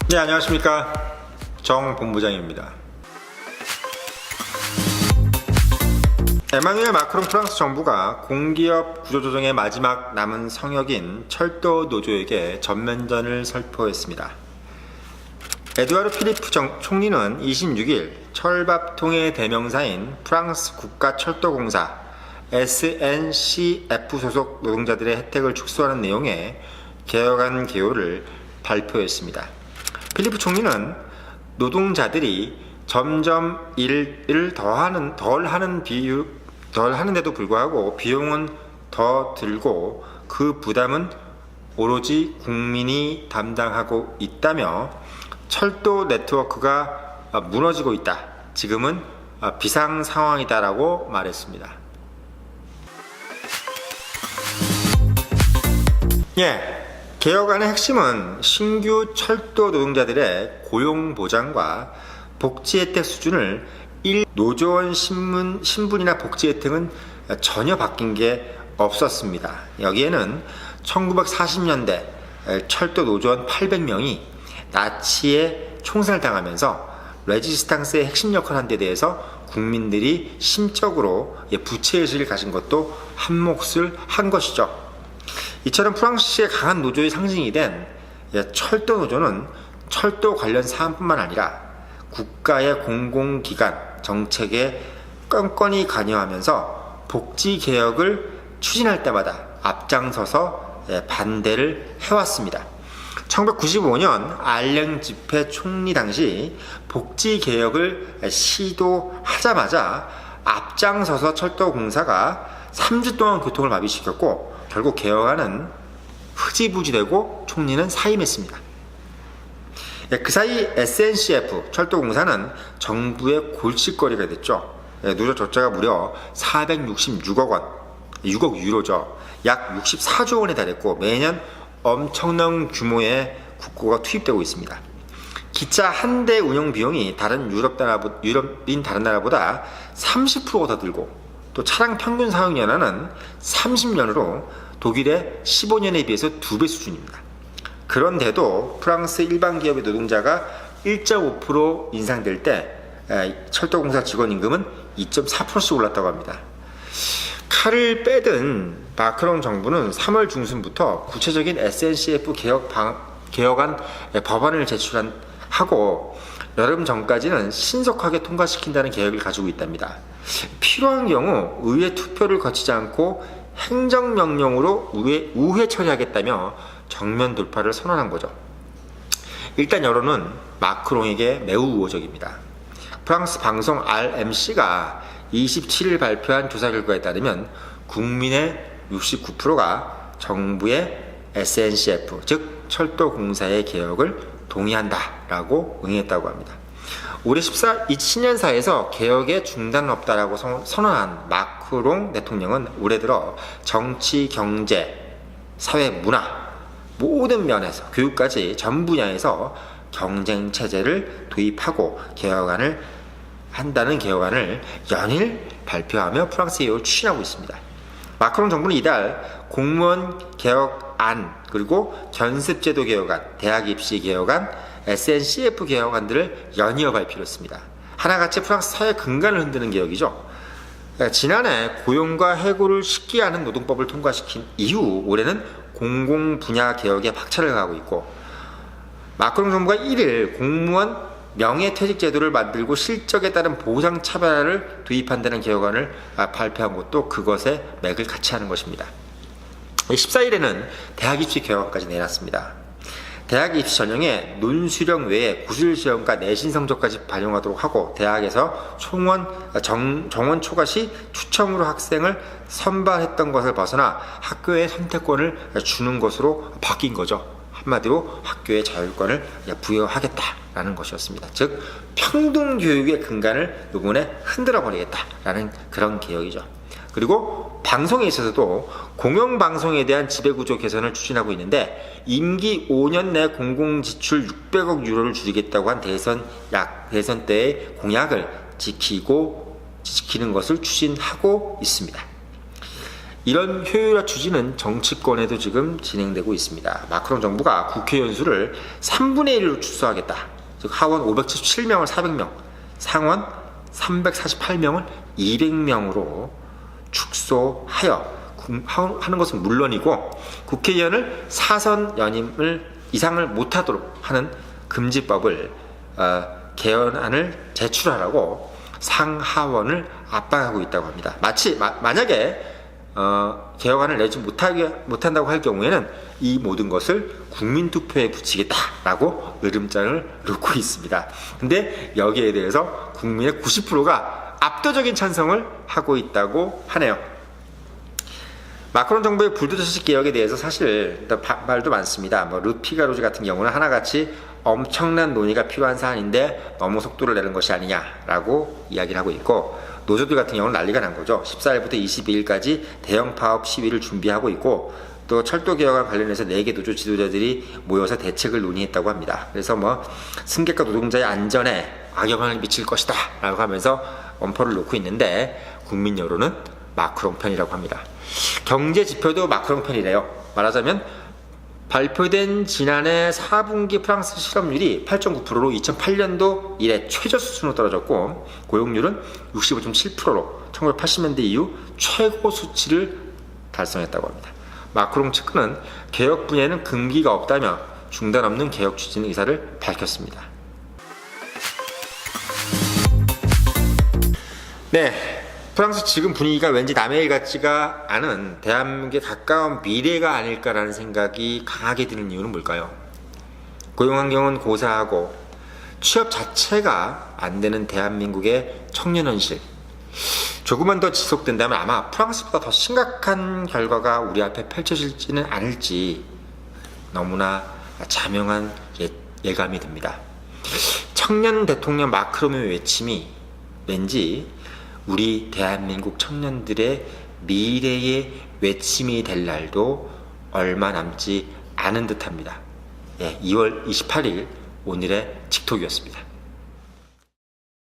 네, 안녕하십니까. 정 본부장입니다. 에마누엘 마크롱 프랑스 정부가 공기업 구조조정의 마지막 남은 성역인 철도 노조에게 전면전을 선포했습니다. 에드와르 필리프 총리는 26일 철밥통의 대명사인 프랑스 국가철도공사 SNCF 소속 노동자들의 혜택을 축소하는 내용의 개혁안 개요를 발표했습니다. 필리프 총리는 노동자들이 점점 일을 덜 하는데도 불구하고 비용은 더 들고 그 부담은 오로지 국민이 담당하고 있다며 철도 네트워크가 무너지고 있다. 지금은 비상 상황이다라고 말했습니다. 개혁안의 핵심은 신규 철도 노동자들의 고용 보장과 복지 혜택 수준을 노조원 신분이나 복지 혜택은 전혀 바뀐 게 없었습니다. 여기에는 1940년대 철도 노조원 800명이 나치에 총살을 당하면서 레지스탕스의 핵심 역할을 한 데 대해서 국민들이 심적으로 부채의식을 가진 것도 한 몫을 한 것이죠. 이처럼 프랑스의 강한 노조의 상징이 된 철도 노조는 철도 관련 사안뿐만 아니라 국가의 공공기관 정책에 건건히 관여하면서 복지 개혁을 추진할 때마다 앞장서서 반대를 해왔습니다. 1995년 알랭 지페 총리 당시 복지 개혁을 시도하자마자 앞장서서 철도공사가 3주 동안 교통을 마비시켰고 결국 개혁안은 흐지부지되고 총리는 사임했습니다. 그 사이 SNCF 철도공사는 정부의 골칫거리가 됐죠. 노조 적자가 무려 466억 원, 6억 유로죠. 약 64조 원에 달했고 매년 엄청난 규모의 국고가 투입되고 있습니다. 기차 한 대 운영 비용이 유럽인 다른 나라보다 30%가 더 들고 또 차량 평균 사용연한은 30년으로 독일의 15년에 비해서 2배 수준입니다. 그런데도 프랑스 일반 기업의 노동자가 1.5% 인상될 때 철도공사 직원 임금은 2.4%씩 올랐다고 합니다. 칼을 빼든 마크롱 정부는 3월 중순부터 구체적인 SNCF 개혁안 법안을 제출하고 여름 전까지는 신속하게 통과시킨다는 계획을 가지고 있답니다. 필요한 경우 의회 투표를 거치지 않고 행정명령으로 우회 처리하겠다며 정면 돌파를 선언한 거죠. 일단 여론은 마크롱에게 매우 우호적입니다. 프랑스 방송 RMC가 27일 발표한 조사 결과에 따르면 국민의 69%가 정부의 SNCF, 즉 철도공사의 개혁을 동의한다라고 응했다고 합니다. 올해 신년사에서 개혁에 중단은 없다라고 선언한 마크롱 대통령은 올해 들어 정치, 경제, 사회, 문화 모든 면에서 교육까지 전 분야에서 경쟁 체제를 도입하고 개혁안을 연일 발표하며 프랑스 개혁을 추진하고 있습니다. 마크롱 정부는 이달 공무원 개혁안 그리고 견습제도 개혁안, 대학 입시 개혁안, SNCF 개혁안들을 연이어 발표했습니다. 하나같이 프랑스 사회 근간을 흔드는 개혁이죠. 지난해 고용과 해고를 쉽게 하는 노동법을 통과시킨 이후 올해는 공공 분야 개혁에 박차를 가하고 있고 마크롱 정부가 1일 공무원 명예퇴직 제도를 만들고 실적에 따른 보상 차별화를 도입한다는 개혁안을 발표한 것도 그것에 맥을 같이 하는 것입니다. 14일에는 대학 입시 개혁안까지 내놨습니다. 대학 입시 전형에 논수령 외에 구술시험과 내신 성적까지 반영하도록 하고 대학에서 정원 초과 시 추첨으로 학생을 선발했던 것을 벗어나 학교의 선택권을 주는 것으로 바뀐 거죠. 한마디로 학교의 자율권을 부여하겠다라는 것이었습니다. 즉 평등교육의 근간을 이번에 흔들어버리겠다라는 그런 개혁이죠. 그리고 방송에 있어서도 공영방송에 대한 지배구조 개선을 추진하고 있는데 임기 5년 내 공공지출 600억 유로를 줄이겠다고 한 대선 때의 공약을 지키는 것을 추진하고 있습니다. 이런 효율화 추진은 정치권에도 지금 진행되고 있습니다. 마크롱 정부가 국회의원 수를 3분의 1로 축소하겠다. 즉 하원 577명을 400명, 상원 348명을 200명으로 축소하여 하는 것은 물론이고 국회의원을 사선 연임을 이상을 못하도록 하는 금지법을 개헌안을 제출하라고 상하원을 압박하고 있다고 합니다. 만약에 개혁안을 내지 못한다고 할 경우에는 이 모든 것을 국민투표에 붙이겠다라고 으름장을 놓고 있습니다. 근데 여기에 대해서 국민의 90%가 압도적인 찬성을 하고 있다고 하네요. 마크롱 정부의 불도저식 개혁에 대해서 사실 말도 많습니다. 르피가로즈 같은 경우는 하나같이 엄청난 논의가 필요한 사안인데 너무 속도를 내는 것이 아니냐라고 이야기를 하고 있고, 노조들 같은 경우는 난리가 난 거죠. 14일부터 22일까지 대형 파업 시위를 준비하고 있고, 또 철도 개혁과 관련해서 4개 노조 지도자들이 모여서 대책을 논의했다고 합니다. 그래서 승객과 노동자의 안전에 악영향을 미칠 것이다 라고 하면서 엄포를 놓고 있는데, 국민 여론은 마크롱 편이라고 합니다. 경제 지표도 마크롱 편이래요. 말하자면 발표된 지난해 4분기 프랑스 실업률이 8.9%로 2008년도 이래 최저 수준으로 떨어졌고, 고용률은 65.7%로 1980년대 이후 최고 수치를 달성했다고 합니다. 마크롱 측은 개혁 분야에는 금기가 없다며 중단 없는 개혁 추진 의사를 밝혔습니다. 네, 프랑스 지금 분위기가 왠지 남의 일 같지가 않은 대한민국에 가까운 미래가 아닐까라는 생각이 강하게 드는 이유는 뭘까요? 고용환경은 고사하고 취업 자체가 안 되는 대한민국의 청년 현실, 조금만 더 지속된다면 아마 프랑스보다 더 심각한 결과가 우리 앞에 펼쳐질지는 않을지 너무나 자명한 예감이 듭니다. 청년 대통령 마크롱의 외침이 왠지 우리 대한민국 청년들의 미래의 외침이 될 날도 얼마 남지 않은 듯합니다. 2월 28일 오늘의 직톡이었습니다.